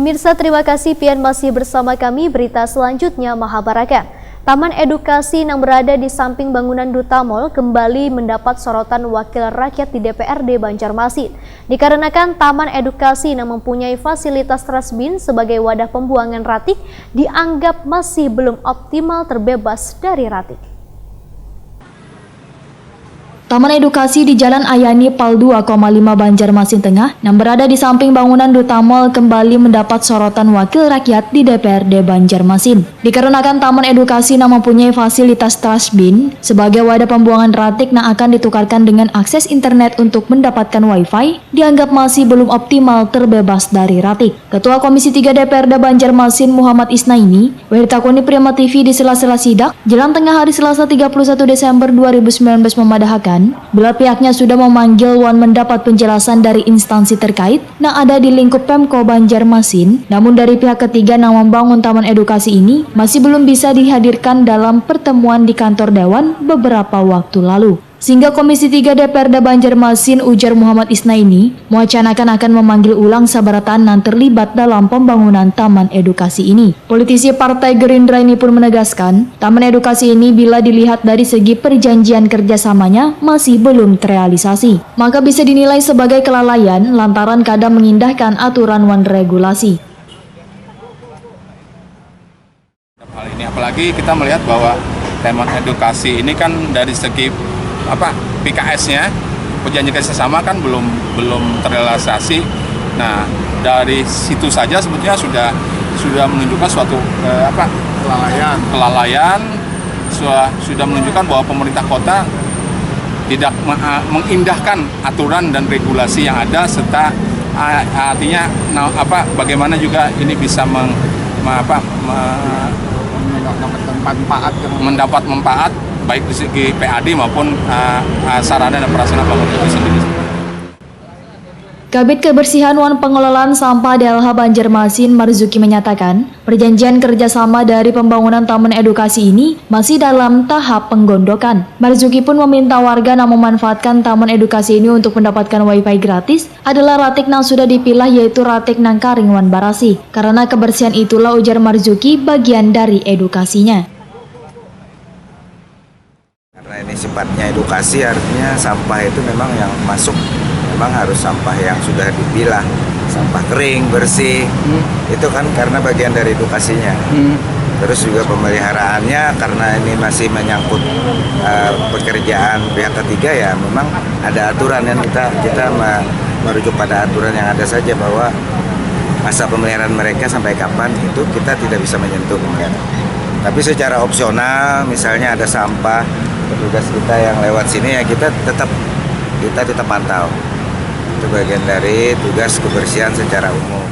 Pemirsa, terima kasih pian masih bersama kami. Berita selanjutnya Mahabharata. Taman edukasi yang berada di samping bangunan Duta Mall kembali mendapat sorotan wakil rakyat di DPRD Banjarmasin. Dikarenakan taman edukasi yang mempunyai fasilitas trasbin sebagai wadah pembuangan ratik dianggap masih belum optimal terbebas dari ratik. Taman edukasi di Jalan Ayani Pal 2,5 Banjarmasin Tengah yang berada di samping bangunan Duta Mall kembali mendapat sorotan wakil rakyat di DPRD Banjarmasin. Dikarenakan taman edukasi yang mempunyai fasilitas trasbin sebagai wadah pembuangan ratik yang akan ditukarkan dengan akses internet untuk mendapatkan wifi, dianggap masih belum optimal terbebas dari ratik. Ketua Komisi 3 DPRD Banjarmasin Muhammad Isnaini bertakoni Prima TV di sela-sela sidak jelang tengah hari Selasa 31 Desember 2019 memadahkan bila pihaknya sudah memanggil Wan mendapat penjelasan dari instansi terkait yang ada di lingkup Pemko Banjarmasin, namun dari pihak ketiga yang membangun taman edukasi ini masih belum bisa dihadirkan dalam pertemuan di kantor Dewan beberapa waktu lalu. Sehingga Komisi 3 DPRD Banjarmasin ujar Muhammad Isnaini mewacanakan akan memanggil ulang sabaratan yang terlibat dalam pembangunan taman edukasi ini. Politisi Partai Gerindra ini pun menegaskan, taman edukasi ini bila dilihat dari segi perjanjian kerjasamanya masih belum terrealisasi, maka bisa dinilai sebagai kelalaian lantaran kadang mengindahkan aturan wan regulasi. Hal ini apalagi kita melihat bahwa taman edukasi ini kan dari segi PKS-nya, perjanjian kerjasama kan belum terrealisasi. Nah, dari situ saja sebetulnya sudah menunjukkan suatu kelalaian, sudah menunjukkan bahwa pemerintah kota tidak mengindahkan aturan dan regulasi yang ada, serta artinya bagaimana juga ini bisa mendapat manfaat baik di segi PAD maupun sarana dan prasarana bangunan itu sendiri. Kabid Kebersihan Wan Pengelolaan Sampah DLH Banjarmasin Marzuki menyatakan, perjanjian kerjasama dari pembangunan taman edukasi ini masih dalam tahap penggondokan. Marzuki pun meminta warga yang memanfaatkan taman edukasi ini untuk mendapatkan wifi gratis adalah ratik yang sudah dipilah, yaitu ratik nang karing wan barasi. Karena kebersihan itulah, ujar Marzuki, bagian dari edukasinya. Karena ini sifatnya edukasi, artinya sampah itu memang yang masuk memang harus sampah yang sudah dipilah, sampah kering, bersih. Itu kan karena bagian dari edukasinya. Terus juga pemeliharaannya, karena ini masih menyangkut pekerjaan pihak ketiga, ya memang ada aturan yang kita merujuk pada aturan yang ada saja, bahwa masa pemeliharaan mereka sampai kapan itu kita tidak bisa menyentuh pemeliharaan. Tapi secara opsional, misalnya ada sampah, petugas kita yang lewat sini ya kita tetap pantau. Itu bagian dari tugas kebersihan secara umum.